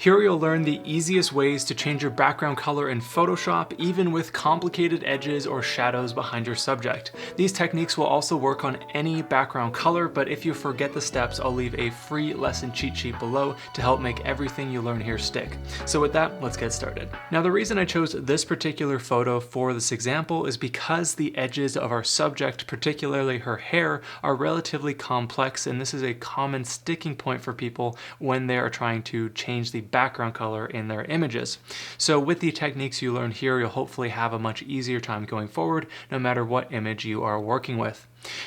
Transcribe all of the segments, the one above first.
Here you'll learn the easiest ways to change your background color in Photoshop, even with complicated edges or shadows behind your subject. These techniques will also work on any background color, but if you forget the steps, I'll leave a free lesson cheat sheet below to help make everything you learn here stick. So with that, let's get started. Now the reason I chose this particular photo for this example is because the edges of our subject, particularly her hair, are relatively complex, and this is a common sticking point for people when they are trying to change the background color in their images. So with the techniques you learn here, you'll hopefully have a much easier time going forward, no matter what image you are working with.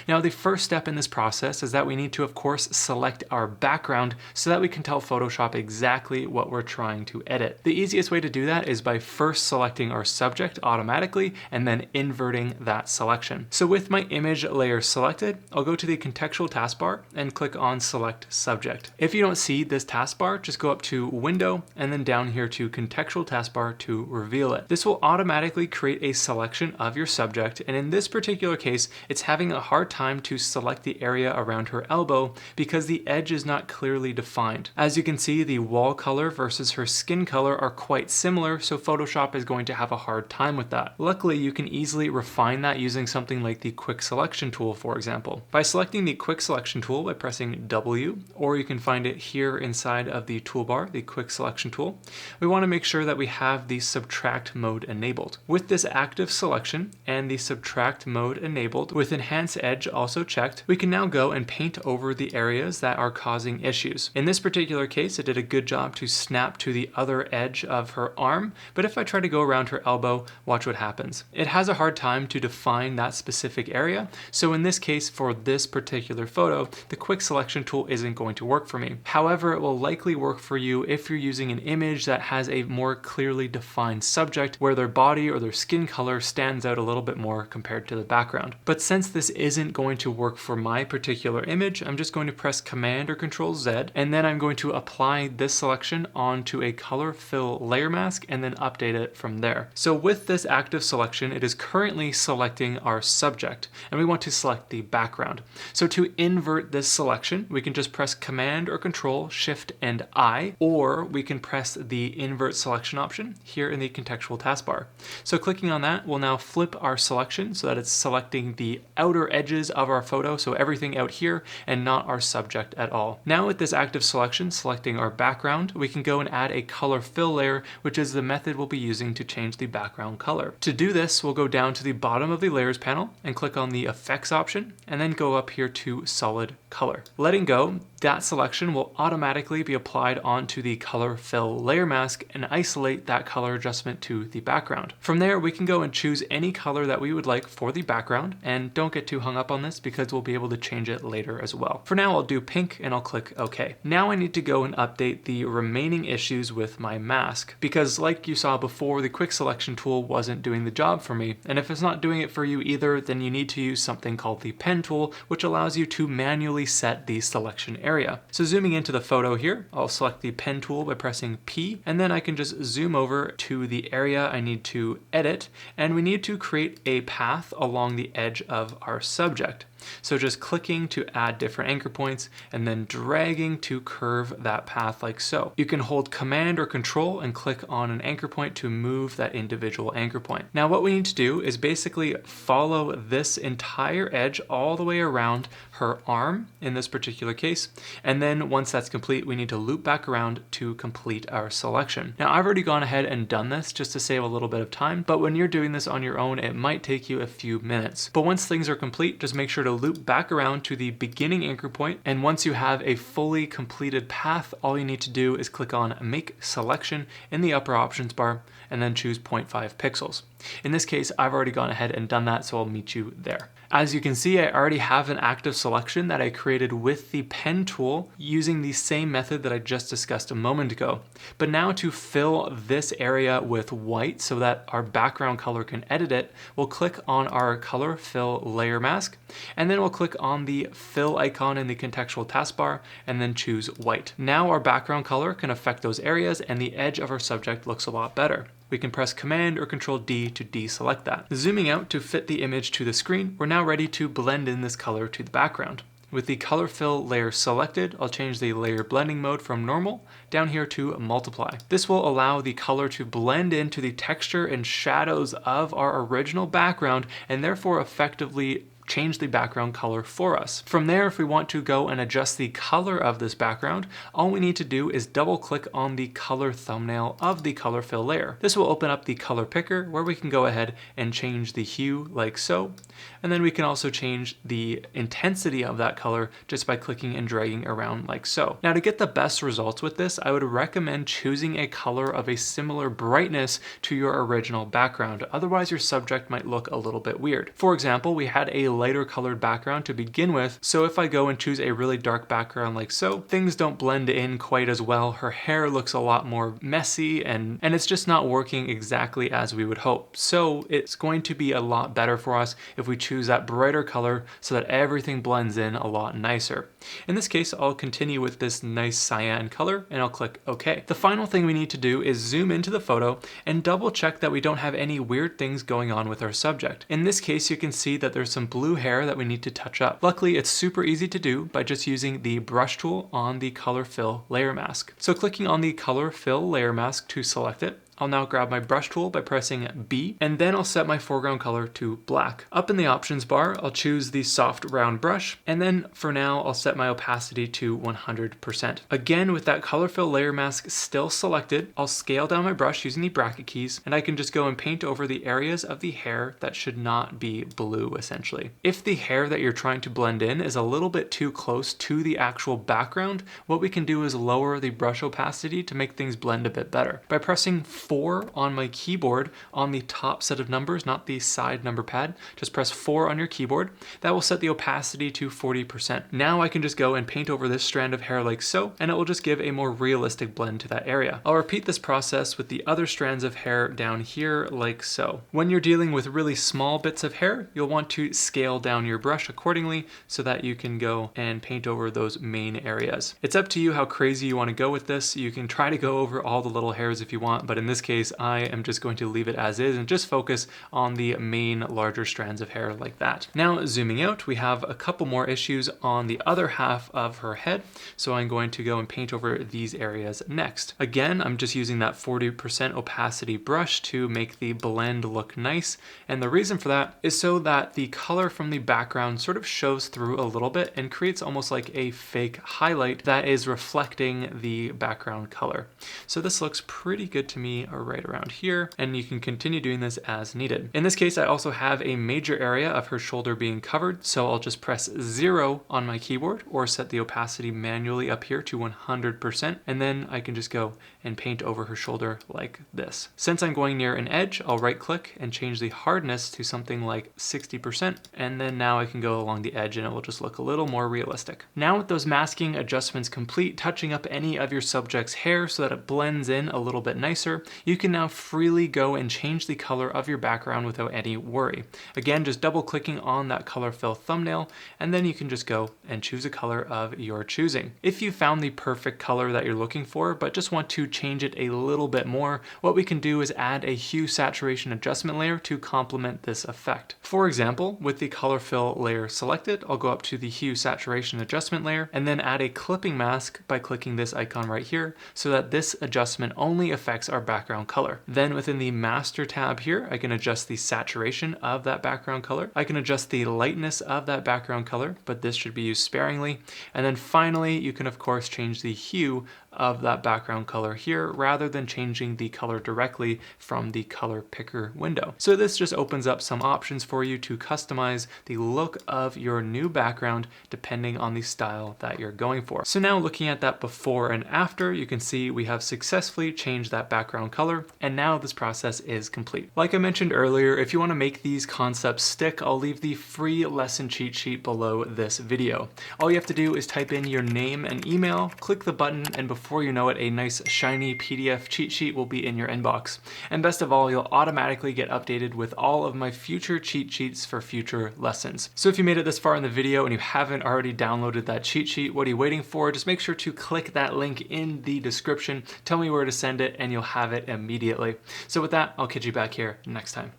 Now the first step in this process is that we need to, of course, select our background so that we can tell Photoshop exactly what we're trying to edit. The easiest way to do that is by first selecting our subject automatically and then inverting that selection. So with my image layer selected, I'll go to the contextual taskbar and click on Select Subject. If you don't see this taskbar, just go up to Window and then down here to Contextual Taskbar to reveal it. This will automatically create a selection of your subject, and in this particular case, it's having a hard time to select the area around her elbow because the edge is not clearly defined. As you can see, the wall color versus her skin color are quite similar, so Photoshop is going to have a hard time with that. Luckily, you can easily refine that using something like the Quick Selection tool, for example. By selecting the Quick Selection tool by pressing W, or you can find it here inside of the toolbar, the Quick Selection tool, we want to make sure that we have the Subtract mode enabled. With this active selection and the Subtract mode enabled with Enhance Edge also checked, we can now go and paint over the areas that are causing issues. In this particular case, it did a good job to snap to the other edge of her arm, but if I try to go around her elbow, watch what happens. It has a hard time to define that specific area, so in this case, for this particular photo, the Quick Selection tool isn't going to work for me. However, it will likely work for you if you're using an image that has a more clearly defined subject where their body or their skin color stands out a little bit more compared to the background. But since this isn't going to work for my particular image, I'm just going to press Command or Control Z, and then I'm going to apply this selection onto a color fill layer mask and then update it from there. So with this active selection, it is currently selecting our subject, and we want to select the background. So to invert this selection, we can just press Command or Control, Shift and I, or we can press the invert selection option here in the contextual taskbar. So clicking on that will now flip our selection so that it's selecting the outer edges of our photo, so everything out here and not our subject at all. Now with this active selection selecting our background, we can go and add a color fill layer, which is the method we'll be using to change the background color. To do this, we'll go down to the bottom of the layers panel and click on the effects option and then go up here to solid color. Letting go, that selection will automatically be applied onto the color fill layer mask and isolate that color adjustment to the background. From there, we can go and choose any color that we would like for the background, and don't get too hung up on this because we'll be able to change it later as well. For now, I'll do pink and I'll click OK. Now I need to go and update the remaining issues with my mask because, like you saw before, the Quick Selection tool wasn't doing the job for me, and if it's not doing it for you either, then you need to use something called the Pen tool, which allows you to manually set the selection area. So zooming into the photo here, I'll select the Pen tool by pressing P, and then I can just zoom over to the area I need to edit, and we need to create a path along the edge of our subject. So just clicking to add different anchor points and then dragging to curve that path like so. You can hold Command or Control and click on an anchor point to move that individual anchor point. Now what we need to do is basically follow this entire edge all the way around her arm in this particular case, and then once that's complete, we need to loop back around to complete our selection. Now I've already gone ahead and done this just to save a little bit of time, but when you're doing this on your own, it might take you a few minutes. But once things are complete, just make sure to loop back around to the beginning anchor point, and once you have a fully completed path, all you need to do is click on Make Selection in the upper options bar and then choose 0.5 pixels. In this case, I've already gone ahead and done that, so I'll meet you there. As you can see, I already have an active selection that I created with the Pen tool using the same method that I just discussed a moment ago. But now to fill this area with white so that our background color can edit it, we'll click on our color fill layer mask, and then we'll click on the fill icon in the contextual taskbar and then choose white. Now our background color can affect those areas and the edge of our subject looks a lot better. We can press Command or Control D to deselect that. Zooming out to fit the image to the screen, we're now ready to blend in this color to the background. With the color fill layer selected, I'll change the layer blending mode from normal down here to multiply. This will allow the color to blend into the texture and shadows of our original background and therefore effectively change the background color for us. From there, if we want to go and adjust the color of this background, all we need to do is double click on the color thumbnail of the color fill layer. This will open up the color picker where we can go ahead and change the hue like so. And then we can also change the intensity of that color just by clicking and dragging around like so. Now, to get the best results with this, I would recommend choosing a color of a similar brightness to your original background. Otherwise, your subject might look a little bit weird. For example, we had a lighter colored background to begin with, so if I go and choose a really dark background like so, things don't blend in quite as well. Her hair looks a lot more messy and it's just not working exactly as we would hope. So it's going to be a lot better for us if we choose that brighter color so that everything blends in a lot nicer. In this case, I'll continue with this nice cyan color and I'll click OK. The final thing we need to do is zoom into the photo and double check that we don't have any weird things going on with our subject. In this case, you can see that there's some blue hair that we need to touch up. Luckily, it's super easy to do by just using the brush tool on the color fill layer mask. So clicking on the color fill layer mask to select it, I'll now grab my brush tool by pressing B, and then I'll set my foreground color to black. Up in the options bar, I'll choose the soft round brush, and then for now, I'll set my opacity to 100%. Again, with that color fill layer mask still selected, I'll scale down my brush using the bracket keys, and I can just go and paint over the areas of the hair that should not be blue, essentially. If the hair that you're trying to blend in is a little bit too close to the actual background, what we can do is lower the brush opacity to make things blend a bit better. By pressing 4 on my keyboard on the top set of numbers, not the side number pad. Just press 4 on your keyboard. That will set the opacity to 40%. Now I can just go and paint over this strand of hair like so, and it will just give a more realistic blend to that area. I'll repeat this process with the other strands of hair down here like so. When you're dealing with really small bits of hair, you'll want to scale down your brush accordingly so that you can go and paint over those main areas. It's up to you how crazy you want to go with this. You can try to go over all the little hairs if you want, but in this case, I am just going to leave it as is and just focus on the main larger strands of hair like that. Now, zooming out, we have a couple more issues on the other half of her head. So I'm going to go and paint over these areas next. Again, I'm just using that 40% opacity brush to make the blend look nice. And the reason for that is so that the color from the background sort of shows through a little bit and creates almost like a fake highlight that is reflecting the background color. So this looks pretty good to me right around here, and you can continue doing this as needed. In this case, I also have a major area of her shoulder being covered, so I'll just press 0 on my keyboard or set the opacity manually up here to 100%, and then I can just go and paint over her shoulder like this. Since I'm going near an edge, I'll right click and change the hardness to something like 60%, and then now I can go along the edge and it will just look a little more realistic. Now with those masking adjustments complete, touching up any of your subject's hair so that it blends in a little bit nicer, you can now freely go and change the color of your background without any worry. Again, just double clicking on that color fill thumbnail, and then you can just go and choose a color of your choosing. If you found the perfect color that you're looking for, but just want to change it a little bit more, what we can do is add a hue saturation adjustment layer to complement this effect. For example, with the color fill layer selected, I'll go up to the hue saturation adjustment layer and then add a clipping mask by clicking this icon right here so that this adjustment only affects our background color. Then within the master tab here, I can adjust the saturation of that background color. I can adjust the lightness of that background color, but this should be used sparingly. And then finally, you can of course change the hue of that background color here rather than changing the color directly from the color picker window. So this just opens up some options for you to customize the look of your new background depending on the style that you're going for. So now looking at that before and after, you can see we have successfully changed that background color, and now this process is complete. Like I mentioned earlier, if you want to make these concepts stick, I'll leave the free lesson cheat sheet below this video. All you have to do is type in your name and email, click the button, and before you know it, a nice shiny PDF cheat sheet will be in your inbox. And best of all, you'll automatically get updated with all of my future cheat sheets for future lessons. So if you made it this far in the video and you haven't already downloaded that cheat sheet, what are you waiting for? Just make sure to click that link in the description, tell me where to send it, and you'll have it immediately. So with that, I'll catch you back here next time.